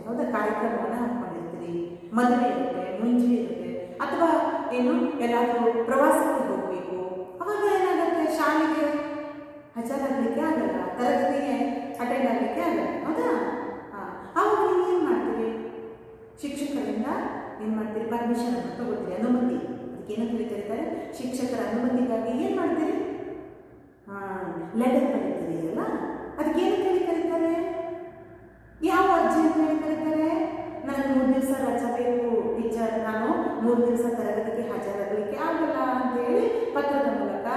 ಹೌದಾ, ಕಾರ್ಯಕ್ರಮವನ್ನು ಹಾಕ್ಕೊಂಡಿರ್ತೀರಿ. ಮದುವೆ ಇರುತ್ತೆ, ಮುಂಜಿ ಇರುತ್ತೆ, ಅಥವಾ ಏನು ಎಲ್ಲಾದರೂ ಪ್ರವಾಸಕ್ಕೆ ಹೋಗಬೇಕು. ಅವಾಗ ಏನಾಗುತ್ತೆ, ಶಾಲೆಗೆ ಹಾಜರಾಗಲಿಕ್ಕೆ ಆಗಲ್ಲ, ತರಗತಿಗೆ ಅಟೆಂಡ್ ಆಗಲಿಕ್ಕೆ ಆಗಲ್ಲ. ಹೌದಾ, ಅವಾಗ ನೀವು ಏನು ಮಾಡ್ತೀರಿ? ಶಿಕ್ಷಕರಿಂದ ಏನು ಮಾಡ್ತೀರಿ? ಪರ್ಮಿಷನ್ ಅನ್ನು ತಗೋತೀರಿ, ಅನುಮತಿ. ಅದಕ್ಕೇನು ಕರೀತಾರೆ? ಶಿಕ್ಷಕರ ಅನುಮತಿಗಾಗಿ ಏನು ಮಾಡ್ತೀರಿ? ಲೆಟರ್ ಬರೀತೀರಿ ಅಲ್ಲ, ಅದಕ್ಕೇನು ಕರೀತಾರೆ? ಯಾವ ಅರ್ಜಿ ಅಂತ ಹೇಳಿ ಕರೀತಾರೆ? ನನಗೆ 3 ದಿವಸ ರಜಾ ಬೇಕು ಟೀಚರ್, ನಾನು 3 ದಿವಸ ತರಗತಿಗೆ ಹಾಜರಾಗಲಿಕ್ಕೆ ಆಗಲ್ಲ ಅಂತ ಹೇಳಿ ಪತ್ರದ ಮೂಲಕ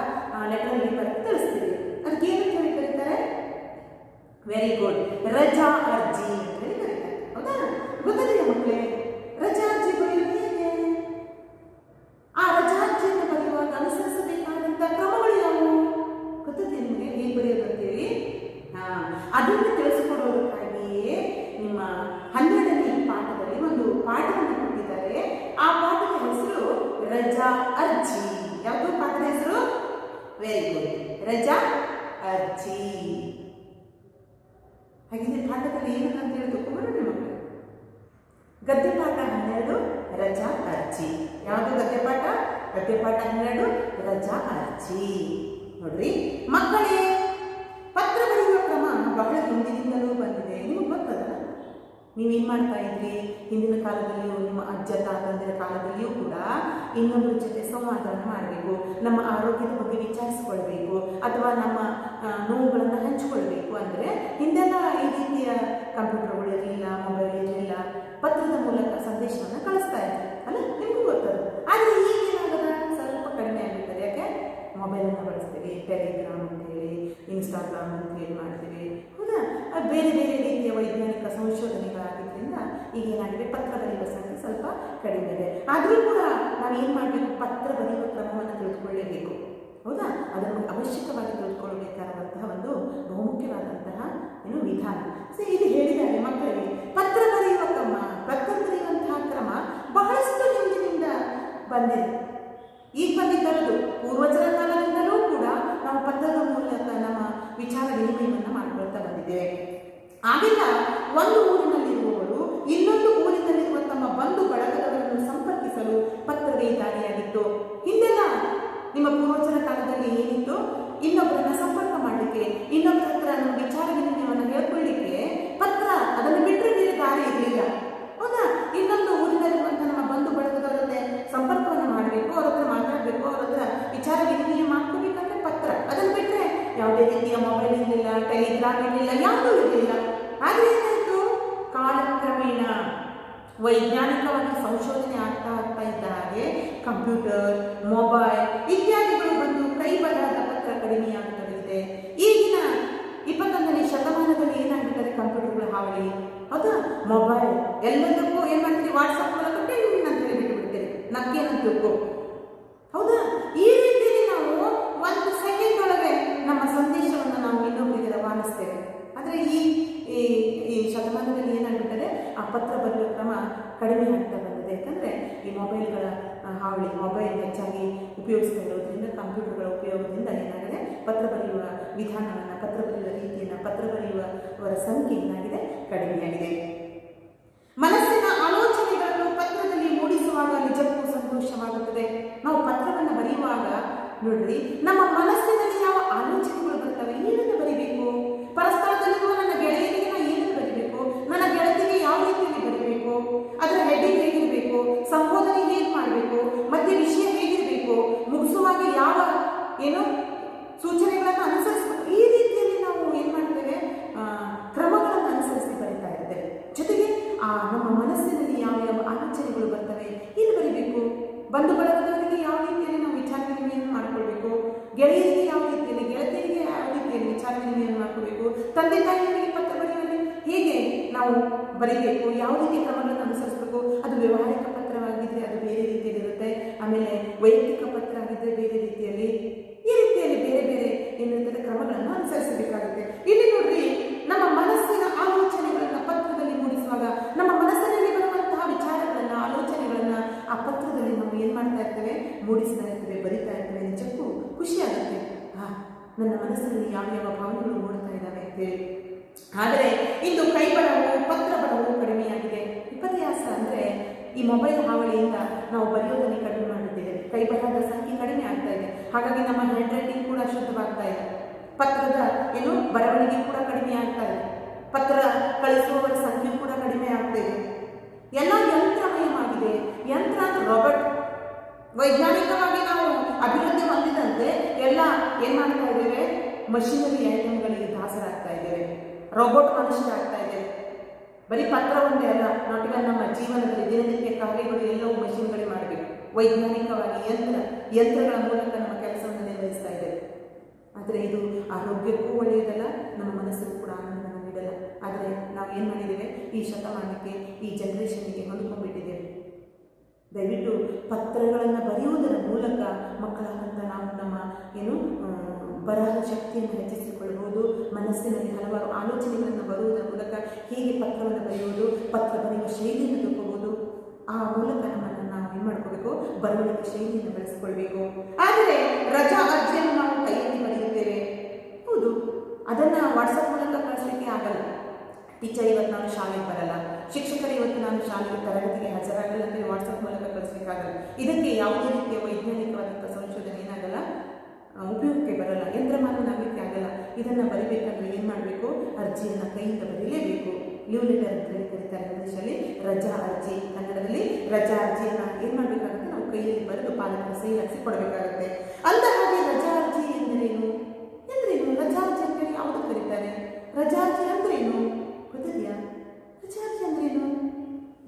ಲೆಟರ್ ಬರೆದು ತಿಳಿಸ್ತೀರಿ. ಅದಕ್ಕೇನು ಹೇಳಿ ಕರೀತಾರೆ? ವೆರಿ ಗುಡ್, ರಜಾ ಅರ್ಜಿ ಅಂತ ಹೇಳಿ ಕರೀತಾರೆ. ಹೌದಾ, ಗೊತ್ತಿದೆಯಾ ಮಕ್ಕಳೇ? ರಜಾ ಅರ್ಜಿ ಬರೆಯೋದು ಹೇಗೆ? ಆ ರಜಾ ಅರ್ಜಿಯನ್ನು ಬರೆಯುವಾಗ ಅನುಸರಿಸಬೇಕಾದಂಥ ಕ್ರಮಗಳು ಯಾವುವು ಗೊತ್ತಿದೆ ನಿಮಗೆ? ಹೇಗೆ ಬರೆಯೋದು ಅಂತೇಳಿ ಅದನ್ನು ತಿಳಿಸಿಕೊಡೋದಕ್ಕಾಗಿಯೇ ನಿಮ್ಮ 12ನೇ ಪಾಠದಲ್ಲಿ ಒಂದು ಪಾಠವನ್ನು ಕೊಟ್ಟಿದ್ದಾರೆ. ಆ ಪಾಠದ ಹೆಸರು ರಜಾ ಅರ್ಜಿ. ಯಾವುದು ಪಾಠದ ಹೆಸರು? ವೆರಿ ಗುಡ್, ರಜಾ ಅರ್ಜಿ. ಹಾಗಿದ್ರೆ ಪಾಠದಲ್ಲಿ ಏನಂತ ಹೇಳಿ ತಿಳ್ಕೊಂಡ್ಬರೋಣ ಮಕ್ಕಳು. ಗದ್ಯಪಾಠ 12 ರಜಾ ಅರ್ಜಿ. ಯಾವುದು ಗದ್ಯಪಾಠ? ಗದ್ಯಪಾಠ 12 ರಜಾ ಅರ್ಜಿ. ನೋಡ್ರಿ ಮಕ್ಕಳೇ, ಪತ್ರ ಬರೆಯುವ ಕ್ರಮ ಬಹಳ ಹಿಂದಿನಿಂದಲೂ ಬಂದಿದೆ. ನಿಮಗೆ ಗೊತ್ತದ? ನೀವೇನು ಮಾಡ್ತಾ ಇದ್ರಿ? ಹಿಂದಿನ ಕಾಲದಲ್ಲಿಯೂ ನಿಮ್ಮ ಅಜ್ಜ ತಾತಂದಿರ ಕಾಲದಲ್ಲಿಯೂ ಕೂಡ ಇನ್ನೊಬ್ಬರ ಜೊತೆ ಸಂವಾದವನ್ನು ಮಾಡಬೇಕು, ನಮ್ಮ ಆರೋಗ್ಯದ ಬಗ್ಗೆ ವಿಚಾರಿಸಿಕೊಳ್ಬೇಕು, ಅಥವಾ ನಮ್ಮ ನೋವುಗಳನ್ನು ಹಂಚಿಕೊಳ್ಬೇಕು ಅಂದರೆ ಹಿಂದೆಲ್ಲ ಈ ರೀತಿಯ ಕಂಪ್ಯೂಟರ್ಗಳು ಇರಲಿಲ್ಲ, ಮೊಬೈಲ್ ಇರಲಿಲ್ಲ, ಪತ್ರದ ಮೂಲಕ ಸಂದೇಶವನ್ನು ಕಳಿಸ್ತಾ ಇದ್ರು ಅಲ್ಲ, ನಿಮಗೂ ಗೊತ್ತದ. ಆದರೆ ಈಗೇನಾಗದ, ಸ್ವಲ್ಪ ಕಡಿಮೆ ಆಗಿರ್ತದೆ. ಯಾಕೆ? ಮೊಬೈಲನ್ನು ಬಳಸ್ತೀವಿ, ಟೆಲಿಗ್ರಾಮ್ ಅಂತೇಳಿ, ಇನ್ಸ್ಟಾಗ್ರಾಮ್ ಅಂತೇಳಿ ಮಾಡ್ತೀವಿ. ಹೌದಾ, ಬೇರೆ ಬೇರೆ ರೀತಿಯ ವೈಜ್ಞಾನಿಕ ಸಂಶೋಧನೆಗಳಾಗಿದ್ದರಿಂದ ಈಗೇನಾಗಿದೆ, ಪತ್ರ ಬರೆಯುವ ಸಂಖ್ಯೆ ಸ್ವಲ್ಪ ಕಡಿಮೆ ಇದೆ. ಆದರೂ ಕೂಡ ನಾವೇನು ಮಾಡಬೇಕು? ಪತ್ರ ಬರೆಯುವ ಕ್ರಮವನ್ನು ತಿಳಿದುಕೊಳ್ಳಲೇಬೇಕು. ಹೌದಾ, ಅದನ್ನು ಅವಶ್ಯಕವಾಗಿ ತಿಳ್ಕೊಳ್ಬೇಕಾದಂತಹ ಒಂದು ಬಹುಮುಖ್ಯವಾದಂತಹ ವಿಧಾನ. ಇದು ಹೇಳಿದ್ದಾರೆ ಮಕ್ಕಳಿಗೆ. ಪತ್ರ ಬರೆಯುವ ಕ್ರಮ, ಪತ್ರ ಬರೆಯುವಂತಹ ಕ್ರಮ ಬಹಳಷ್ಟು ಹಿಂದಿನಿಂದ ಬಂದಿದೆ. ಈಗ ಬಂದಿದ್ದರದು ಪೂರ್ವಜರ ಕಾಲದಿಂದಲೂ ಕೂಡ ನಾವು ಪತ್ರದ ಮೂಲಕ ನಮ್ಮ ವಿಚಾರ ವಿನಿಮಯವನ್ನು ಮಾಡಿಕೊಳ್ತಾ ಬಂದಿದ್ದೇವೆ. ಆಗೆಲ್ಲ ಒಂದು ಊರಿನಲ್ಲಿರುವವರು ಇನ್ನೊಂದು ಊರಿನಲ್ಲಿರುವ ತಮ್ಮ ಬಂಧು ಬಳಗದವರನ್ನು ಸಂಪರ್ಕಿಸಲು ಪತ್ರವೇ ದಾರಿಯಾಗಿತ್ತು. ಹಿಂದೆಲ್ಲ ನಿಮ್ಮ ಪೂರ್ವಜರ ಕಾಲದಲ್ಲಿ ಏನಿತ್ತು? ಇನ್ನೊಬ್ಬರನ್ನ ಸಂಪರ್ಕ ಮಾಡಲಿಕ್ಕೆ, ಇನ್ನೊಬ್ಬರ ಹತ್ರ ನಮ್ಮ ವಿಚಾರ ವಿನಿಮಯವನ್ನು ಹೇಳ್ಕೊಳ್ಳಿಕ್ಕೆ ಪತ್ರ, ಅದನ್ನು ಬಿಟ್ಟರೆ ಬೇರೆ ದಾರಿ ಇರಲಿಲ್ಲ. ಹೌದಾ, ಇನ್ನೊಂದು ಊರಿನಲ್ಲಿರುವಂತಹ ನಮ್ಮ ಬಂಧು ಬಳಗದವರನ್ನೇ ಸಂಪರ್ಕವನ್ನು ಮಾಡಬೇಕು, ಅವ್ರ ಹತ್ರ ಮಾತಾಡಬೇಕು, ಅವ್ರ ಹತ್ರ ವಿಚಾರ ವಿನಿಮಯ ಮಾಡ್ಕೋಬೇಕಂದ್ರೆ ಪತ್ರ. ಅದನ್ನು ಬಿಟ್ಟರೆ ಯಾವುದೇ ರೀತಿಯ ಮೊಬೈಲ್ ಇರಲಿಲ್ಲ, ಟೆಲಿಗ್ರಾಮ್ ಇರಲಿಲ್ಲ, ಯಾವುದೂ ಇರಲಿಲ್ಲ. ಆದರೆ ಏನಾಯಿತು? ಕಾಲಕ್ರಮೇಣ ವೈಜ್ಞಾನಿಕವಾಗಿ ಸಂಶೋಧನೆ ಆಗ್ತಾ ಇದ್ದ ಹಾಗೆ ಕಂಪ್ಯೂಟರ್, ಮೊಬೈಲ್ ಇತ್ಯಾದಿಗಳು ಬಂದು ಕೈ ಬರಹದ ಪತ್ರ ಕಡಿಮೆಯಾಗುತ್ತದೆ. ಈಗಿನ 21ನೇ ಶತಮಾನದಲ್ಲಿ ಏನಾಗ್ಬಿಟ್ಟರೆ ಕಂಪ್ಯೂಟರ್ಗಳ ಹಾವಳಿ. ಹೌದಾ, ಮೊಬೈಲ್ ಎಲ್ಲದಕ್ಕೂ ಏನು ಮಾಡ್ತೀವಿ? ವಾಟ್ಸಪ್ ಮೂಲಕ ಟಿಂಗ್ ಅಂತ ಹೇಳಿ ಬಿಟ್ಟುಬಿಡ್ತೀರಿ, ನಕ್ಕೇನಂತಕ್ಕೂ. ಹೌದಾ, ಈ ರೀತಿಯಲ್ಲಿ ನಾವು 1 ಸೆಕೆಂಡ್ ಒಳಗೆ ನಮ್ಮ ಸಂದೇಶವನ್ನು ನಾವು ಇನ್ನೊಬ್ಬರಿಗೆ ರವಾನಿಸ್ತೇವೆ. ಆದರೆ ಈ ಶತಮಾನದಲ್ಲಿ ಏನಾಗ್ಬಿಟ್ಟರೆ ಆ ಪತ್ರ ಬರೆಯುವ ಕ್ರಮ ಕಡಿಮೆ ಆಗ್ತಾ ಬಂದಿದೆ. ಯಾಕಂದರೆ ಈ ಮೊಬೈಲ್ಗಳ ಹಾವಳಿ, ಮೊಬೈಲ್ ಹೆಚ್ಚಾಗಿ ಉಪಯೋಗಿಸ್ತಾ ಇರೋದ್ರಿಂದ, ಕಂಪ್ಯೂಟರ್ಗಳ ಉಪಯೋಗದಿಂದ ಏನಾಗಿದೆ? ಪತ್ರ ಬರೆಯುವ ವಿಧಾನವನ್ನು, ಪತ್ರ ಬರೆಯುವ ರೀತಿಯನ್ನು, ಪತ್ರ ಬರೆಯುವವರ ಸಂಖ್ಯೆ ಏನಾಗಿದೆ? ಕಡಿಮೆಯಾಗಿದೆ. ಮನಸ್ಸಿನ ಆಲೋಚನೆಗಳನ್ನು ಪತ್ರದಲ್ಲಿ ಮೂಡಿಸುವಾಗ ನಿಜಕ್ಕೂ ಸಂತೋಷವಾಗುತ್ತದೆ. ನಾವು ಪತ್ರವನ್ನು ಬರೆಯುವಾಗ ನೋಡ್ರಿ, ನಮ್ಮ ಮನಸ್ಸಿನಲ್ಲಿ ಯಾವ ಆಲೋಚನೆಗಳು ಬರ್ತವೆ, ಏನನ್ನು ಬರೀಬೇಕು? ಪರಸ್ಥಳದಲ್ಲಿರುವ ನನ್ನ ಗೆಳೆಯರಿಗೆ ನಾನು ಏನನ್ನು ಬರೀಬೇಕು? ನನ್ನ ಗೆಳತಿಗೆ ಯಾವ ರೀತಿಯಲ್ಲಿ ಬರೀಬೇಕು? ಅದರ ಹೆಡ್ಡಿಂಗ್ ಹೇಗಿರಬೇಕು? ಸಂಬೋಧನೆ ಹೇಗೆ ಮಾಡಬೇಕು? ಮಧ್ಯೆ ವಿಷಯ ಹೇಗಿರಬೇಕು? ಮುಗಿಸುವಾಗ ಯಾವ ಸೂಚನೆಗಳನ್ನು ಅನುಸರಿಸಬೇಕು? ಈ ರೀತಿಯಲ್ಲಿ ನಾವು ಏನು ಮಾಡ್ತೇವೆ? ಕ್ರಮಗಳನ್ನು ಅನುಸರಿಸಿ ಬರೀತಾ ಇರ್ತೇವೆ. ಜೊತೆಗೆ ನಮ್ಮ ಮನಸ್ಸಿನಲ್ಲಿ ಯಾವ ಯಾವ ಆಲೋಚನೆಗಳು ಬರ್ತವೆ, ಏನು ಬರೀಬೇಕು? ಬಂಧು ಬಳಗದವರಿಗೆ ಯಾವ ರೀತಿಯಲ್ಲಿ ನಾವು ವಿಚಾರ ವಿನಿಮಯ ಮಾಡಿಕೊಳ್ಬೇಕು, ಗೆಳೆಯರಿಗೆ ಯಾವ ರೀತಿಯಲ್ಲಿ, ಗೆಳತಿಯರಿಗೆ ಯಾವ ರೀತಿಯಲ್ಲಿ ವಿಚಾರ ವಿನಿಮಯ ಮಾಡಿಕೊಳ್ಬೇಕು, ತಂದೆ ತಾಯಿಯವರಿಗೆ ಪತ್ರ ಬರೆಯುವಲ್ಲಿ ಹೇಗೆ ನಾವು ಬರೀಬೇಕು, ಯಾವ ರೀತಿಯ ಕ್ರಮಗಳನ್ನು ಅನುಸರಿಸಬೇಕು. ಅದು ವ್ಯವಹಾರಿಕ ಪತ್ರವಾಗಿದ್ದರೆ ಅದು ಬೇರೆ ರೀತಿಯಲ್ಲಿ ಇರುತ್ತೆ, ಆಮೇಲೆ ವೈಯಕ್ತಿಕ ಪತ್ರ ಆಗಿದ್ದರೆ ಬೇರೆ ರೀತಿಯಲ್ಲಿ, ಈ ರೀತಿಯಲ್ಲಿ ಬೇರೆ ಬೇರೆ ಏನಿರ್ತದೆ ಕ್ರಮಗಳನ್ನು ಅನುಸರಿಸಬೇಕಾಗುತ್ತೆ. ಇಲ್ಲಿ ನೋಡ್ರಿ, ನಮ್ಮ ಮನಸ್ಸಿನ ಆಲೋಚನೆಗಳನ್ನು ಪತ್ರದಲ್ಲಿ ಮೂಡಿಸುವಾಗ ನಮ್ಮ ಮನಸ್ಸಿನಲ್ಲಿ ಬರುವಂತಹ ವಿಚಾರಗಳನ್ನು, ಆಲೋಚನೆಗಳನ್ನು ಆ ಪತ್ರದಲ್ಲಿ ನಾವು ಏನು ಮಾಡ್ತಾ ಇರ್ತೇವೆ? ಮೂಡಿಸ್ತಾ ಇರ್ತೇವೆ, ಬರಿತಾ ಇರ್ತೇವೆ. ನಿಜಕ್ಕೂ ಖುಷಿ ಆಗುತ್ತೆ. ನನ್ನ ಮನಸ್ಸಿನಲ್ಲಿ ಯಾವ ಯಾವ ಭಾವನೆಗಳು ಮೂಡ್ತಾ ಇದ್ದಾವೆ ಅಂತೇಳಿ. ಆದರೆ ಇಂದು ಕೈ ಬರಹವು ಪತ್ರ ಬರಹವು ಕಡಿಮೆಯಾಗಿದೆ. ವಿಪರ್ಯಾಸ ಅಂದರೆ ಈ ಮೊಬೈಲ್ ಹಾವಳಿಯಿಂದ ನಾವು ಬರೆಯೋದನ್ನು ಕಡಿಮೆ ಮಾಡಿದ್ದೇವೆ. ಕೈ ಬರಹದ ಸಂಖ್ಯೆ ಕಡಿಮೆ ಆಗ್ತಾ ಇದೆ. ಹಾಗಾಗಿ ನಮ್ಮ ಹ್ಯಾಂಡ್ ರೈಟಿಂಗ್ ಕೂಡ ಶುದ್ಧವಾಗ್ತಾ ಇದೆ. ಪತ್ರದ ಬರವಣಿಗೆ ಕೂಡ ಕಡಿಮೆ ಆಗ್ತಾ ಇದೆ. ಪತ್ರ ಕಳಿಸುವವರ ಸಂಖ್ಯೆ ಕೂಡ ಕಡಿಮೆ ಆಗ್ತಾ ಇದೆ. ಎಲ್ಲ ಯಂತ್ರಮಯವಾಗಿದೆ. ಯಂತ್ರ ಅಂದ್ರೆ ರಾಬರ್ಟ್. ವೈಜ್ಞಾನಿಕವಾಗಿ ನಾವು ಅಭಿವೃದ್ಧಿ ಹೊಂದಿದಂತೆ ಎಲ್ಲ ಏನ್ ಮಾಡ್ತಾ ಇದ್ದೇವೆ, ಮಷಿನರಿ ಐಟಮ್ಗಳಿಗೆ ದಾಸರಾಗ್ತಾ ಇದ್ದೇವೆ. ರೋಬೋಟ್ ಮನುಷ್ಯ ಆಗ್ತಾ ಇದ್ದೇವೆ. ಬರೀ ಪತ್ರ ಒಂದೇ ಅಲ್ಲ, ನಾಟಿಗೆ ನಮ್ಮ ಜೀವನದಲ್ಲಿ ದಿನನಿತ್ಯ ಕಾರ್ಯಗಳು ಎಲ್ಲವೂ ಮಷಿನ್ಗಳೇ ಮಾಡಬೇಕು. ವೈಜ್ಞಾನಿಕವಾಗಿ ಯಂತ್ರಗಳ ಮೂಲಕ ನಮ್ಮ ಕೆಲಸವನ್ನು ನಿರ್ವಹಿಸ್ತಾ ಇದ್ದೇವೆ. ಆದರೆ ಇದು ಆರೋಗ್ಯಕ್ಕೂ ಒಳ್ಳೆಯದಲ್ಲ, ನಮ್ಮ ಮನಸ್ಸಿಗೂ ಕೂಡ ಆನಂದವನ್ನು ನೀಡಲ್ಲ. ಆದರೆ ನಾವು ಏನು ಮಾಡಿದ್ದೇವೆ, ಈ ಶತಮಾನಕ್ಕೆ, ಈ ಜನರೇಷನ್ಗೆ ಹೊಂದ್ಕೊಂಡ್ಬಿಟ್ಟಿದ್ದೇವೆ. ದಯವಿಟ್ಟು ಪತ್ರಗಳನ್ನು ಬರೆಯುವುದರ ಮೂಲಕ ಮಕ್ಕಳಾದಂಥ ನಾವು ನಮ್ಮ ಬರಹ ಶಕ್ತಿಯನ್ನು ಹೆಚ್ಚಿಸಿಕೊಳ್ಳಬಹುದು. ಮನಸ್ಸಿನಲ್ಲಿ ಹಲವಾರು ಆಲೋಚನೆಗಳನ್ನು ಬರುವುದರ ಮೂಲಕ ಹೇಗೆ ಪತ್ರವನ್ನು ಬರೆಯುವುದು, ಪತ್ರ ಬರೆಯುವ ಶೈಲಿಯನ್ನು ತಿಳ್ಕೋಬಹುದು. ಆ ಮೂಲಕ ನಮ್ಮನ್ನು ನಾವು ಏನು ಮಾಡ್ಕೋಬೇಕು, ಬರವಣಿಗೆ ಶೈಲಿಯನ್ನು ಬೆಳೆಸಿಕೊಳ್ಬೇಕು. ಆದರೆ ರಜಾ ಅರ್ಜಿಯನ್ನು ನಾವು ಕೈಯಲ್ಲಿ ಬರೆಯುತ್ತೇವೆ, ಹೌದು, ಅದನ್ನು ವಾಟ್ಸಪ್ ಮೂಲಕ ಕಳಿಸಲಿಕ್ಕೆ ಆಗಲ್ಲ. ಟೀಚರ್ ಇವತ್ತು ನಾನು ಶಾಲೆಗೆ ಬರಲ್ಲ, ಶಿಕ್ಷಕರು ಇವತ್ತು ನಾನು ಶಾಲೆಗೆ ತರಗತಿಗೆ ಹಾಜರಾಗಲ್ಲ ಅಂತೇಳಿ ವಾಟ್ಸಪ್ ಮೂಲಕ ಕಳಿಸ್ಲಿಕ್ಕಾಗಲ್ಲ. ಇದಕ್ಕೆ ಯಾವುದೇ ರೀತಿಯ ವೈಜ್ಞಾನಿಕವಾದಂಥ ಸಂಶೋಧನೆ ಏನಾಗಲ್ಲ, ಉಪಯೋಗಕ್ಕೆ ಬರಲ್ಲ, ಯಂತ್ರಮಾನವ ಆಗಲಿಕ್ಕೆ ಆಗಲ್ಲ. ಇದನ್ನು ಬರಿಬೇಕಾದ್ರೆ ಏನು ಮಾಡಬೇಕು, ಅರ್ಜಿಯನ್ನು ಕೈಯಿಂದ ಬರೀಲೇಬೇಕು. ಲೀವ್ ಲೆಟರ್ ಅಂತ ಹೇಳಿ ಕರೀತಾರೆ ಇಂಗ್ಲೀಷಲ್ಲಿ, ರಜಾ ಅರ್ಜಿ. ಕನ್ನಡದಲ್ಲಿ ರಜಾ ಅರ್ಜಿಯನ್ನು ಏನು ಮಾಡಬೇಕಾಗುತ್ತೆ, ನಾವು ಕೈಯಲ್ಲಿ ಬರೆದು ಪಾಲಕರ ಸಹಿ ಹಾಕಿ ಕೊಡಬೇಕಾಗುತ್ತೆ. ಅಂದ ಹಾಗೆ ರಜಾ ಅರ್ಜಿ ಎಂದರೇನು? ರಜಾ ಅರ್ಜಿ ಅಂತೇಳಿ ಯಾವುದು ಕರೀತಾರೆ? ರಜಾ ಅರ್ಜಿ ಅಂದ್ರೇನು ಗೊತ್ತಿದೆಯಾ? ರಜಾ ಅರ್ಜಿ ಅಂದ್ರೇನು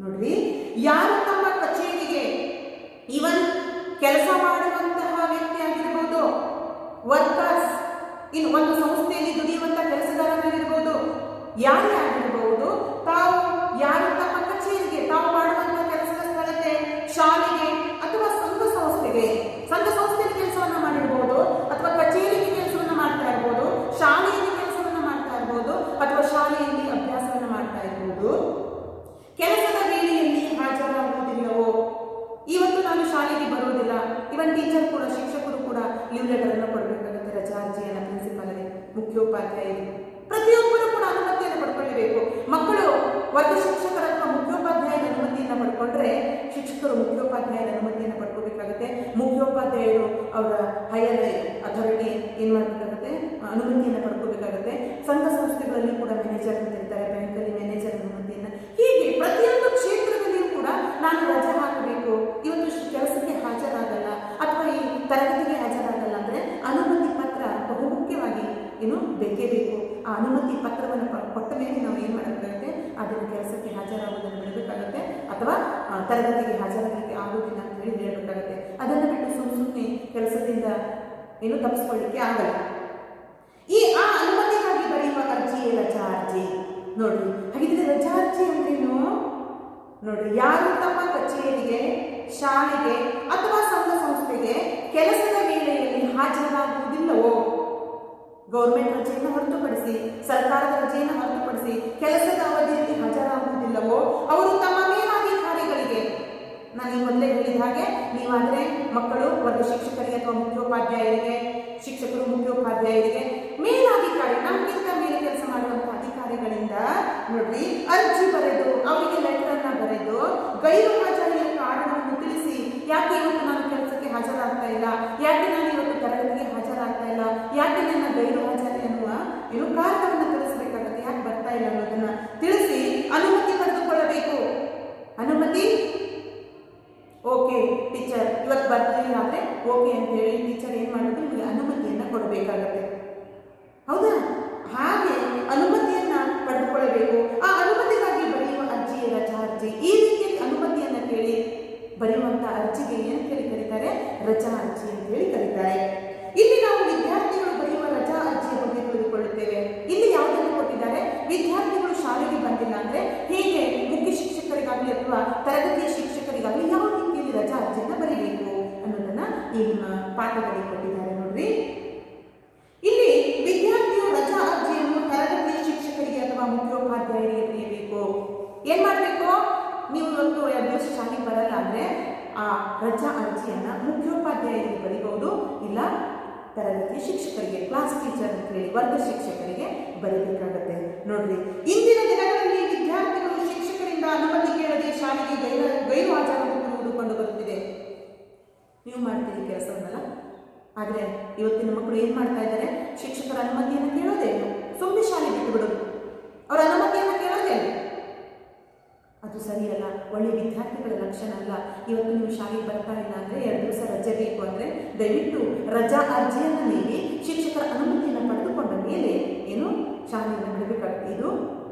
ನೋಡ್ರಿ, ಯಾರು ತಮ್ಮ ಕಚೇರಿಗೆ ಇವನ್ ಕೆಲಸ ಮಾಡುವಂತಹ ವ್ಯಕ್ತಿ ಆಗಿರಬಹುದು, ವರ್ಕರ್ಸ್, ಇನ್ನು ಒಂದು ಸಂಸ್ಥೆಯಲ್ಲಿ ದುಡಿಯುವಂತಹ ಕೆಲಸಗಾರರಾಗಿರ್ಬೋದು, ಯಾರೇ ಆಗಿರಬಹುದು, ತಾವು ಯಾರು ತಮ್ಮ ಕಚೇರಿಗೆ, ತಾವು ಮಾಡುವಂತಹ ಕೆಲಸದ ಸ್ಥಳಕ್ಕೆ, ಶಾಲೆಗೆ ಅಥವಾ ಸಂಘ ಸಂಸ್ಥೆಯಲ್ಲಿ ಕೆಲಸವನ್ನ ಮಾಡಿರ್ಬೋದು, ಅಥವಾ ಕಚೇರಿಗೆ ಕೆಲಸವನ್ನ ಮಾಡ್ತಾ ಇರ್ಬೋದು, ಶಾಲೆಯಲ್ಲಿ ಕೆಲಸವನ್ನ ಮಾಡ್ತಾ ಇರ್ಬೋದು, ಅಥವಾ ಶಾಲೆಯಲ್ಲಿ ಅಭ್ಯಾಸವನ್ನ ಮಾಡ್ತಾ ಇರ್ಬೋದು, ಕೆಲಸದ ವೇಳೆಯಲ್ಲಿ ಹಾಜರಾಗುವುದಿಲ್ಲವೋ, ಇವತ್ತು ನಾನು ಶಾಲೆಗೆ ಬರುವುದಿಲ್ಲ, ಇವನ್ ಟೀಚರ್ ಕೂಡ, ಶಿಕ್ಷಕರು ಕೂಡ ಲೀವ್ ಲೆಟರ್ ಅನ್ನು ಕೊಡಬೇಕಾಗುತ್ತೆ, ರಜಾ ಅರ್ಜಿಯನ್ನು ಪ್ರಿನ್ಸಿಪಾಲರಿಗೆ, ಮುಖ್ಯೋಪಾಧ್ಯಾಯರಿಗೆ, ಪ್ರತಿಯೊಬ್ಬರು ಕೂಡ ಅನುಮತಿಯನ್ನು ಪಡ್ಕೊಳ್ಳಬೇಕು. ಮಕ್ಕಳು ವರ್ಗ ಶಿಕ್ಷಕರ ಅಥವಾ ಮುಖ್ಯೋಪಾಧ್ಯಾಯರ ಅನುಮತಿಯನ್ನು ಪಡ್ಕೊಂಡ್ರೆ ಶಿಕ್ಷಕರು ಮುಖ್ಯೋಪಾಧ್ಯಾಯರ ಅನುಮತಿಯನ್ನು ಪಡ್ಕೋಬೇಕಾಗುತ್ತೆ. ಮುಖ್ಯೋಪಾಧ್ಯಾಯರು ಅವರ ಹೈಯರ್ ಅಥಾರಿಟಿ ಏನು ಮಾಡಬೇಕಾಗುತ್ತೆ, ಅನುಮತಿಯನ್ನು ಪಡ್ಕೋಬೇಕಾಗುತ್ತೆ. ಸಂಘ ಸಂಸ್ಥೆಗಳಲ್ಲಿ ಕೂಡ ಮ್ಯಾನೇಜರ್ ಅಂತ ಇರ್ತಾರೆ, ಬ್ಯಾಂಕಲ್ಲಿ ಮ್ಯಾನೇಜರ್ ಅನುಮತಿಯನ್ನು. ಹೀಗೆ ಪ್ರತಿಯೊಂದು ಕ್ಷೇತ್ರದಲ್ಲಿಯೂ ಕೂಡ ನಾನು ರಜೆ ಹಾಕಬೇಕು, ಇವತ್ತು ಕೆಲಸಕ್ಕೆ ಹಾಜರಾಗಲ್ಲ ಅಥವಾ ಈ ತರಗತಿಗೆ ಹಾಜರಾಗಲ್ಲ ಅಂದರೆ ಅನುಮತಿ ಪತ್ರ ಬಹುಮುಖ್ಯವಾಗಿ ಬೇಕೇ ಬೇಕು. ಆ ಅನುಮತಿ ಪತ್ರವನ್ನು ಕೊಟ್ಟ ಮೇಲೆ ನಾವು ಏನು ಮಾಡಬೇಕಾಗುತ್ತೆ, ಅದನ್ನು ಕೆಲಸಕ್ಕೆ ಹಾಜರಾಗುವುದನ್ನು ಬಿಡಬೇಕಾಗುತ್ತೆ, ಅಥವಾ ತರಗತಿಗೆ ಹಾಜರಾಗಲಿಕ್ಕೆ ಆಗುವುದಿಲ್ಲ ಅಂತ ಹೇಳಿ ಹೇಳಬೇಕಾಗುತ್ತೆ. ಅದನ್ನು ಬಿಟ್ಟು ಸುಮ್ಮನೆ ಕೆಲಸದಿಂದ ತಪ್ಪಿಸ್ಕೊಳ್ಳಿಕ್ಕೆ ಆಗಲ್ಲ. ಆ ಅನುಮತಿಗಾಗಿ ಬರೆಯುವ ಅರ್ಜಿಯೇ ರಜಾ ಅರ್ಜಿ. ನೋಡ್ರಿ, ಹಾಗಿದ್ರೆ ರಜಾ ಅರ್ಜಿ ಅಂದ್ರೇನು ನೋಡ್ರಿ, ಯಾರು ತಮ್ಮ ಕಚೇರಿಗೆ, ಶಾಲೆಗೆ ಅಥವಾ ಸಂಘ ಸಂಸ್ಥೆಗೆ ಕೆಲಸದ ವೇಳೆಯಲ್ಲಿ ಹಾಜರಾಗುವುದಿಲ್ಲವೋ, ಗೌರ್ಮೆಂಟ್ ರಜೆಯನ್ನು ಹೊರತುಪಡಿಸಿ, ಸರ್ಕಾರದ ರಜೆಯನ್ನು ಹೊರತುಪಡಿಸಿ ಕೆಲಸದ ಅವಧಿಯಲ್ಲಿ ಹಾಜರಾಗುವುದಿಲ್ಲವೋ ಅವರು ತಮ್ಮ ಮೇಲಾಧಿಕಾರಿಗಳಿಗೆ, ನಾನು ಈ ಮೊದಲೇ ಹೇಳಿದ ಹಾಗೆ, ನೀವಾದರೆ ಮಕ್ಕಳು ವರ್ಗ ಶಿಕ್ಷಕರಿಗೆ ಅಥವಾ ಮುಖ್ಯೋಪಾಧ್ಯಾಯರಿಗೆ, ಶಿಕ್ಷಕರು ಮುಖ್ಯೋಪಾಧ್ಯಾಯರಿಗೆ, ಮೇಲಾಧಿಕಾರಿ ನಮಗಿಂತ ಮೇಲೆ ಕೆಲಸ ಮಾಡುವಂತಹ ಅಧಿಕಾರಿಗಳಿಂದ ನೋಡ್ರಿ ಅರ್ಜಿ ಬರೆದು, ಅವರಿಗೆ ಲೆಟರ್ ಅನ್ನ ಬರೆದು, ಗೈರು ಹಾಜರಿಯ ಕಾರಣವನ್ನು ತಿಳಿಸಿ, ಯಾಕೆ ಇವತ್ತು ನಾನು ಕೆಲಸಕ್ಕೆ ಹಾಜರಾಗ್ತಾ ಇಲ್ಲ, ಯಾಕೆ ನಾನು ಇವತ್ತು ತರಗತಿಗೆ ಹಾಜರಾಗ್ತಾ ಇಲ್ಲ, ಯಾಕೆ ನನ್ನ ಗೈರು ಹಾಜರಿ ಅನ್ನುವ ಕಾರಣವನ್ನು ತಿಳಿಸಬೇಕಾಗುತ್ತೆ, ಯಾಕೆ ಬರ್ತಾ ಇಲ್ಲ ಅನ್ನೋದನ್ನ ತಿಳಿಸಿ ಅನುಮತಿ ಪಡೆದುಕೊಳ್ಳಬೇಕು. ಅನುಮತಿ, ಓಕೆ ಟೀಚರ್ ಇವತ್ತು ಬರ್ತಿಲ್ಲ ಅಂದ್ರೆ ಓಕೆ ಅಂತ ಹೇಳಿ ಟೀಚರ್ ಏನ್ ಮಾಡಬೇಕು, ನಿಮಗೆ ಅನುಮತಿಯನ್ನ ಕೊಡಬೇಕಾಗತ್ತೆ, ಹೌದಾ? ಹಾಗೆ ಅನುಮತಿಯನ್ನ ಪಡೆದುಕೊಳ್ಳಬೇಕು. ಆ ಅನುಮತಿಗಾಗಿ ಬರೆಯುವ ಅರ್ಜಿಯೇ ರಜಾ ಅರ್ಜಿ. ಈ ರೀತಿಯಲ್ಲಿ ಅನುಮತಿಯನ್ನ ಕೇಳಿ ಬರೆಯುವಂತಹ ಅರ್ಜಿಗೆ ಏನು ಕರೀತಾರೆ, ರಜಾ ಅರ್ಜಿ ಅಂತ ಹೇಳಿ ಕರೀತಾರೆ. ಇಲ್ಲಿ ನಾವು ವಿದ್ಯಾರ್ಥಿಗಳು ಬರೆಯುವ ರಜಾ ಅರ್ಜಿಯ ಬಗ್ಗೆ ತಿಳಿದುಕೊಳ್ಳುತ್ತೇವೆ. ಇಲ್ಲಿ ಯಾವುದನ್ನು ಕೊಟ್ಟಿದ್ದಾರೆ, ವಿದ್ಯಾರ್ಥಿಗಳು ಶಾಲೆಗೆ ಬಂದಿಲ್ಲ ಅಂದ್ರೆ ಹೇಗೆ ಮುಖ್ಯ ಶಿಕ್ಷಕರಿಗಾಗಲಿ ಅಥವಾ ತರಗತಿಯ ಶಿಕ್ಷಕರಿಗಾಗಲಿ ಯಾವ ರೀತಿಯಲ್ಲಿ ರಜಾ ಅರ್ಜಿಯನ್ನ ಬರೀಬೇಕು ಅನ್ನೋದನ್ನ ಈ ಪಾಠದಲ್ಲಿ ಕೊಟ್ಟಿದ್ದಾರೆ. ನೋಡ್ರಿ, ಇಲ್ಲಿ ವಿದ್ಯಾರ್ಥಿಯು ರಜಾ ಅರ್ಜಿಯನ್ನು ತರಗತಿಯ ಶಿಕ್ಷಕರಿಗೆ ಅಥವಾ ಮುಖ್ಯೋಪಾಧ್ಯಾಯರಿಗೆ ಬರೆಯಬೇಕು. ಏನ್ ಮಾಡಬೇಕು, ನೀವು ಇವತ್ತು 2 ದಿವಸ ಶಾಲೆಗೆ ಬರಲ್ಲ ಅಂದ್ರೆ ಆ ರಜಾ ಅರ್ಜಿಯನ್ನ ಮುಖ್ಯೋಪಾಧ್ಯಾಯರಿಗೆ ಬರೀಬಹುದು, ಇಲ್ಲ ತರಗತಿಯ ಶಿಕ್ಷಕರಿಗೆ, ಕ್ಲಾಸ್ ಟೀಚರ್ ಅಂತ ಹೇಳಿ ವರ್ಗ ಶಿಕ್ಷಕರಿಗೆ ಬರೀಬೇಕಾಗತ್ತೆ. ನೋಡಿ, ಮಾಡ್ತೀರಿ ಕೆಲಸವನ್ನೆಲ್ಲ. ಆದರೆ ಇವತ್ತಿನ ಮಕ್ಕಳು ಏನು ಮಾಡ್ತಾ ಇದ್ದಾರೆ, ಶಿಕ್ಷಕರ ಅನುಮತಿಯನ್ನು ಕೇಳೋದೇ ಇಲ್ಲ, ಸುಮ್ಮನೆ ಶಾಲೆ ಬಿಟ್ಟು ಬಿಡೋದು, ಅವರ ಅನುಮತಿಯನ್ನು ಕೇಳೋದೇ ಇಲ್ಲ. ಅದು ಸರಿಯಲ್ಲ, ಒಳ್ಳೆಯ ವಿದ್ಯಾರ್ಥಿಗಳ ಲಕ್ಷಣ ಅಲ್ಲ. ಇವತ್ತು ನೀವು ಶಾಲೆಗೆ ಬರ್ತಾ ಇಲ್ಲ ಅಂದರೆ 2 ದಿವಸ ರಜೆ ಬೇಕು ಅಂದರೆ ದಯವಿಟ್ಟು ರಜಾ ಅರ್ಜಿಯನ್ನು ನೀಡಿ ಶಿಕ್ಷಕರ ಅನುಮತಿಯನ್ನು ಪಡೆದುಕೊಂಡ ಮೇಲೆ ಏನು ಶಾಲೆಯನ್ನು ಬಿಡಬೇಕಾಗುತ್ತೆ. ಇದು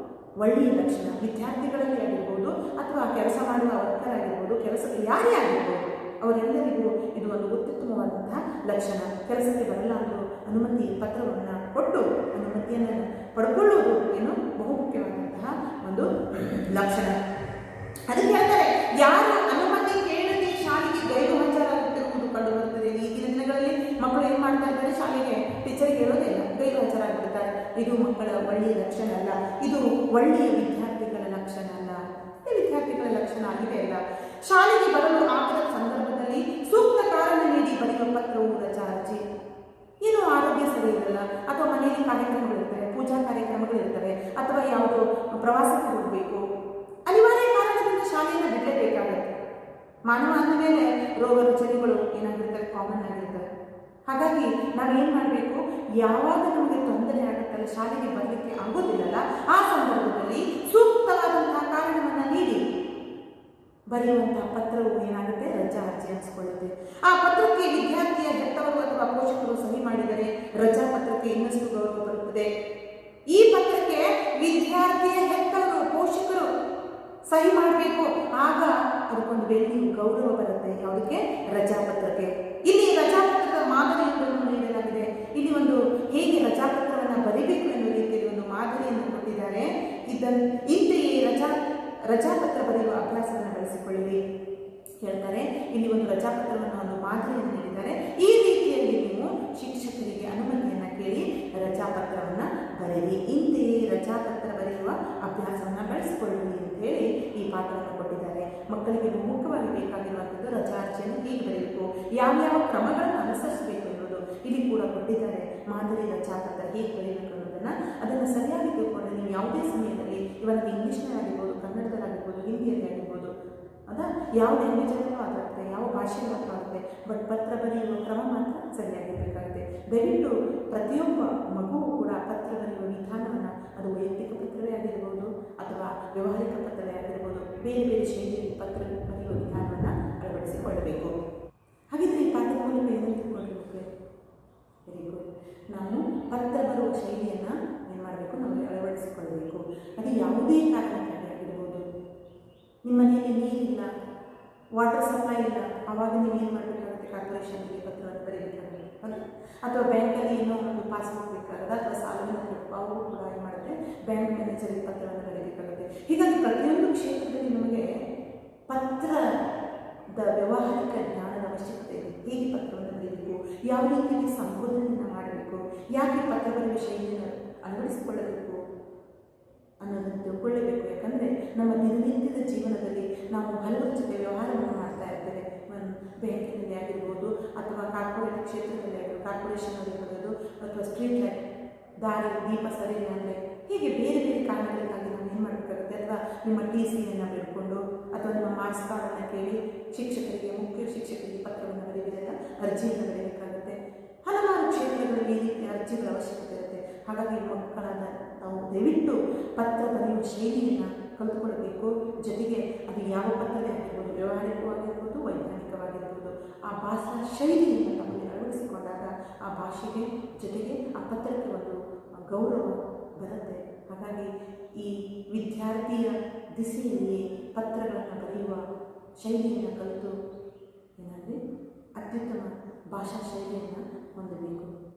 ಒಳ್ಳೆಯ ಲಕ್ಷಣ. ವಿದ್ಯಾರ್ಥಿಗಳಲ್ಲಿ ಆಗಿರ್ಬೋದು ಅಥವಾ ಕೆಲಸ ಮಾಡುವ ವರ್ಕರ್ ಆಗಿರ್ಬೋದು, ಕೆಲಸಕ್ಕೆ ಯಾರೇ ಆಗಿರ್ಬೋದು, ಅವರೆಲ್ಲರಿಗೂ ಇದು ಒಂದು ಅತ್ಯುತ್ತಮವಾದಂತಹ ಲಕ್ಷಣ. ಕೆಲಸಕ್ಕೆ ಬರಲ್ಲ ಅಂದರೂ ಅನುಮತಿ ಪತ್ರವನ್ನು ಕೊಟ್ಟು ಅನುಮತಿಯನ್ನು ಪಡ್ಕೊಳ್ಳುವುದು ಏನು ಬಹುಮುಖ್ಯವಾದಂತಹ ಒಂದು ಲಕ್ಷಣ. ಅದಕ್ಕೆ ಹೇಳ್ತಾರೆ, ಯಾರು ಅನುಮತಿ ಕೇಳದೆ ಶಾಲೆಗೆ ಗೈರು ಹಾಜರಾಗುತ್ತಿರುವುದು ಕಂಡು ಬರುತ್ತದೆ. ಈಗಿನ ದಿನಗಳಲ್ಲಿ ಮಕ್ಕಳು ಏನು ಮಾಡ್ತಾ ಇದ್ದಾರೆ, ಶಾಲೆಗೆ ಟೀಚರ್ಗೆ ಹೇಳೋದಿಲ್ಲ, ಗೈರು ಹಾಜರಾಗ್ಬಿಡ್ತಾರೆ. ಇದು ಮಕ್ಕಳ ಒಳ್ಳೆಯ ಲಕ್ಷಣ ಅಲ್ಲ, ಇದು ಒಳ್ಳೆಯ ವಿದ್ಯಾರ್ಥಿಗಳ ಲಕ್ಷಣ ಅಲ್ಲ. ವಿದ್ಯಾರ್ಥಿಗಳ ಲಕ್ಷಣ ಆಗಿದೆ ಅಲ್ಲ. ಶಾಲೆಗೆ ಬರಲು ಆಗದ ಸಂದರ್ಭದಲ್ಲಿ ಸೂಕ್ತ ಕಾರಣ ನೀಡಿ ಬರೆಯುವ ಪತ್ರವು ರಜಾ ಅರ್ಜಿ. ಏನು ಆರೋಗ್ಯ ಸರಿ ಇರಲ್ಲ, ಅಥವಾ ಮನೆಯಲ್ಲಿ ಕಾರ್ಯಕ್ರಮಗಳಿರ್ತವೆ, ಪೂಜಾ ಕಾರ್ಯಕ್ರಮಗಳಿರ್ತವೆ, ಅಥವಾ ಯಾವುದೋ ಪ್ರವಾಸಕ್ಕೆ ಹೋಗಬೇಕು, ಅನಿವಾರ್ಯ ಕಾರಣದಿಂದ ಶಾಲೆಯನ್ನು ಬಿಡಲೇಬೇಕಾಗತ್ತೆ. ಮಾನವ ಅಂದ ಮೇಲೆ ರೋಗ ರುಚನೆಗಳು ಏನಾಗಿರ್ತವೆ, ಕಾಮನ್ ಆಗಿರ್ತವೆ. ಹಾಗಾಗಿ ನಾವೇನು ಮಾಡಬೇಕು, ಯಾವಾಗ ನಮಗೆ ತೊಂದರೆ ಆಗುತ್ತಲ್ಲ, ಶಾಲೆಗೆ ಬರಲಿಕ್ಕೆ ಆಗೋದಿಲ್ಲಲ್ಲ, ಆ ಸಂದರ್ಭದಲ್ಲಿ ಸೂಕ್ತವಾದಂತಹ ಕಾರಣವನ್ನು ನೀಡಿ ಬರೆಯುವಂತಹ ಪತ್ರವು ಏನಾಗುತ್ತೆ, ರಜಾ ಅರ್ಜಿ ಅನಿಸ್ಕೊಳ್ಳುತ್ತೆ. ಆ ಪತ್ರಕ್ಕೆ ವಿದ್ಯಾರ್ಥಿಯ ಹೆತ್ತವರು ಅಥವಾ ಪೋಷಕರು ಸಹಿ ಮಾಡಿದರೆ ರಜಾ ಪತ್ರಕ್ಕೆ ಇನ್ನಷ್ಟು ಗೌರವ ಬರುತ್ತದೆ. ಈ ಪತ್ರಕ್ಕೆ ವಿದ್ಯಾರ್ಥಿಯ ಹೆತ್ತವರು ಪೋಷಕರು ಸಹಿ ಮಾಡಬೇಕು, ಆಗ ಅದಕ್ಕೊಂದು ಬೆಳ್ಳಿ ಗೌರವ ಬರುತ್ತೆ. ಯಾವುದಕ್ಕೆ, ರಜಾಪತ್ರಕ್ಕೆ. ಇಲ್ಲಿ ರಜಾಪತ್ರದ ಮಾದರಿಯನ್ನು ನೀಡಲಾಗಿದೆ. ಇಲ್ಲಿ ಒಂದು ಹೇಗೆ ರಜಾಪತ್ರವನ್ನು ಬರೀಬೇಕು ಎನ್ನುವ ರೀತಿಯಲ್ಲಿ ಒಂದು ಮಾದರಿಯನ್ನು ಕೊಟ್ಟಿದ್ದಾರೆ. ಇಂತೆಯೇ ರಜಾಪತ್ರ ಬರೆಯುವ ಅಭ್ಯಾಸವನ್ನು ಬೆಳೆಸಿಕೊಳ್ಳಿರಿ ಹೇಳ್ತಾರೆ. ಇಲ್ಲಿ ಒಂದು ರಜಾಪತ್ರವನ್ನು ಒಂದು ಮಾದರಿಯನ್ನು ನೀಡಿದ್ದಾರೆ. ಈ ರೀತಿಯಲ್ಲಿ ನೀವು ಶಿಕ್ಷಕರಿಗೆ ಅನುಮತಿಯನ್ನು ಕೇಳಿ ರಜಾಪತ್ರವನ್ನು ಬರೆಯಿರಿ. ಇಂತೆಯೇ ರಜಾಪತ್ರ ಬರೆಯುವ ಅಭ್ಯಾಸವನ್ನು ಬೆಳೆಸಿಕೊಳ್ಳಿರಿ ಅಂತ ಹೇಳಿ ಈ ಪಾಠವನ್ನು ಕೊಟ್ಟಿದ್ದಾರೆ. ಮಕ್ಕಳಿಗೆ ಮುಖ್ಯವಾಗಿ ಬೇಕಾಗಿರುವಂಥದ್ದು ರಜಾ ಅರ್ಜಿಯನ್ನು ಹೇಗೆ ಬರೆಯಬೇಕು, ಯಾವ್ಯಾವ ಕ್ರಮಗಳನ್ನು ಅನುಸರಿಸಬೇಕು ಎನ್ನುವುದು ಇಲ್ಲಿ ಕೂಡ ಕೊಟ್ಟಿದ್ದಾರೆ. ಮಾದರಿ ರಜಾಪತ್ರ ಹೇಗೆ ಬರೆಯಬೇಕು ಅನ್ನೋದನ್ನು ಅದನ್ನು ಸರಿಯಾಗಿ ತಿಳ್ಕೊಂಡು ನೀವು ಯಾವುದೇ ಸಮಯದಲ್ಲಿ ಇವಾಗ ಇಂಗ್ಲೀಷ್ನಲ್ಲಾಗಿರ್ಬೋದು, ಕನ್ನಡದಲ್ಲಾಗಿರ್ಬೋದು, ಹಿಂದಿಯಲ್ಲಿ ಆಗಿರ್ಬೋದು, ಅದಾ ಯಾವ ಲ್ಯಾಂಗ್ವೇಜಲ್ಲೂ ಆಗುತ್ತೆ, ಯಾವ ಭಾಷೆಯಲ್ಲೂ ಆಗುತ್ತೆ, ಬಟ್ ಪತ್ರ ಬರೆಯುವ ಕ್ರಮ ಮಾತ್ರ ಸರಿಯಾಗಿರಬೇಕಾಗುತ್ತೆ. ದಯವಿಟ್ಟು ಪ್ರತಿಯೊಬ್ಬ ಮಗುವು ಕೂಡ ಪತ್ರ ಬರೆಯುವ ವಿಧಾನವನ್ನು, ಅದು ವೈಯಕ್ತಿಕ ಪತ್ರವೇ ಆಗಿರ್ಬೋದು ಅಥವಾ ವ್ಯವಹಾರಿಕ ಪತ್ರವೇ ಆಗಿರ್ಬೋದು, ಬೇರೆ ಬೇರೆ ಶೈಲಿಯಲ್ಲಿ ಪತ್ರ ಬರೆಯುವ ವಿಧಾನವನ್ನು ಅಳವಡಿಸಿಕೊಳ್ಳಬೇಕು. ಹಾಗಿದ್ರೆ ಈ ಪಾಠದ ಮೂಲಕ ಏನು ತಿಳ್ಕೊಳ್ಬೇಕು? Very good. ನಾವು ಪತ್ರ ಬರುವ ಶೈಲಿಯನ್ನು ಏನು ಮಾಡಬೇಕು, ನಮಗೆ ಅಳವಡಿಸಿಕೊಳ್ಳಬೇಕು. ಅದು ಯಾವುದೇ ಕಾರಣಕ್ಕಾಗಿ ಆಗಿರ್ಬೋದು. ನಿಮ್ಮ ಮನೆಯಲ್ಲಿ ನೀರಿಲ್ಲ, ವಾಟರ್ ಸಪ್ಲೈ ಇಲ್ಲ, ಆವಾಗ ನೀವು ಏನು ಮಾಡಬೇಕಾಗುತ್ತೆ, ಕಾರ್ಪೊರೇಷನ್ಗೆ ಪತ್ರವನ್ನು ಬರೀಬೇಕಾಗುತ್ತೆ. ಅಥವಾ ಬ್ಯಾಂಕಲ್ಲಿ ಏನೋ ಒಂದು ಪಾಸ್ ಮಾಡಬೇಕಾಗುತ್ತೆ, ಅಥವಾ ಸಾಲವನ್ನು ಕೊಟ್ಟು ಅವರು ಕೂಡ ಏನು ಮಾಡುತ್ತೆ, ಬ್ಯಾಂಕ್ ಮ್ಯಾನೇಜರಿಗೆ ಪತ್ರವನ್ನು ಬರೀಬೇಕಾಗುತ್ತೆ. ಹೀಗಾಗಿ ಪ್ರತಿಯೊಂದು ಕ್ಷೇತ್ರದಲ್ಲಿ ನಮಗೆ ಪತ್ರದ ವ್ಯವಹಾರಿಕ ಜ್ಞಾನದ ಅವಶ್ಯಕತೆ ಇದೆ. ಹೇಗೆ ಪತ್ರವನ್ನು ಬರೀಬೇಕು, ಯಾವ ರೀತಿಯಲ್ಲಿ ಸಂಬೋಧನೆಯನ್ನು ಮಾಡಬೇಕು, ಯಾಕೆ ಪತ್ರ ಬರೆಯುವ ಶೈಲಿಯನ್ನು ಅಳವಡಿಸಿಕೊಳ್ಳಬೇಕು ಅನ್ನೋದನ್ನು ತಿಳ್ಕೊಳ್ಳಬೇಕು. ಯಾಕಂದರೆ ನಮ್ಮ ದಿನನಿತ್ಯದ ಜೀವನದಲ್ಲಿ ನಾವು ಹಲವರ ಜೊತೆ ವ್ಯವಹಾರವನ್ನು ಮಾಡ್ತಾ ಇರ್ತೇವೆ. ಬ್ಯಾಂಕಿನಲ್ಲಿ ಆಗಿರ್ಬೋದು, ಅಥವಾ ಕಾರ್ಪೊರೇಟ್ ಕ್ಷೇತ್ರದಲ್ಲಿ ಆಗಿರ್ಬೋದು, ಕಾರ್ಪೊರೇಷನ್ ಆಗಿರ್ಬೋದು, ಅಥವಾ ಸ್ಟ್ರೀಟ್ ಲೈಟ್, ದಾರಿ ದೀಪ ಸರಿ ಇಲ್ಲ ಅಂದರೆ, ಹೀಗೆ ಬೇರೆ ಬೇರೆ ಕಾರಣಗಳಿಗಾಗಿ ನಾವು ಏನು ಮಾಡಬೇಕಾಗುತ್ತೆ. ಅಥವಾ ನಿಮ್ಮ TCಯನ್ನು ಬಿಡ್ಕೊಂಡು ಅಥವಾ ನಿಮ್ಮ ಮಾರ್ಕ್ಸ್ ಕಾರ್ಡನ್ನು ಕೇಳಿ ಶಿಕ್ಷಕರಿಗೆ, ಮುಖ್ಯ ಶಿಕ್ಷಕರಿಗೆ ಪತ್ರವನ್ನು ಬರೆಯಬೇಕಾದ ಅರ್ಜಿಯನ್ನು ಬರೆಯಬೇಕಾಗುತ್ತೆ. ಹಲವಾರು ಕ್ಷೇತ್ರಗಳಲ್ಲಿ ಈ ರೀತಿಯ ಅರ್ಜಿಗಳ ಅವಶ್ಯಕತೆ ಇರುತ್ತೆ. ಹಾಗಾಗಿ ಮಕ್ಕಳಾದ ನಾವು ದಯವಿಟ್ಟು ಪತ್ರ ಬರೆಯುವ ಶೈಲಿಯನ್ನು ಕಲಿತುಕೊಳ್ಳಬೇಕು. ಜೊತೆಗೆ ಅದು ಯಾವ ಪತ್ರವೇ ಆಗಿರ್ಬೋದು, ವ್ಯವಹಾರಿಕವಾಗಿರ್ಬೋದು, ವೈಜ್ಞಾನಿಕವಾಗಿರ್ಬೋದು, ಆ ಭಾಷಾ ಶೈಲಿಯನ್ನು ತಮಗೆ ಅಳವಡಿಸಿಕೊಂಡಾಗ ಆ ಭಾಷೆಗೆ ಜೊತೆಗೆ ಆ ಪತ್ರಕ್ಕೆ ಒಂದು ಗೌರವ ಬರುತ್ತೆ. ಹಾಗಾಗಿ ಈ ವಿದ್ಯಾರ್ಥಿಯ ದಿಸೆಯಲ್ಲಿ ಪತ್ರಗಳನ್ನು ಬರೆಯುವ ಶೈಲಿಯನ್ನು ಕಲಿತು ಏನಾದರೆ ಅತ್ಯುತ್ತಮ ಭಾಷಾ ಶೈಲಿಯನ್ನು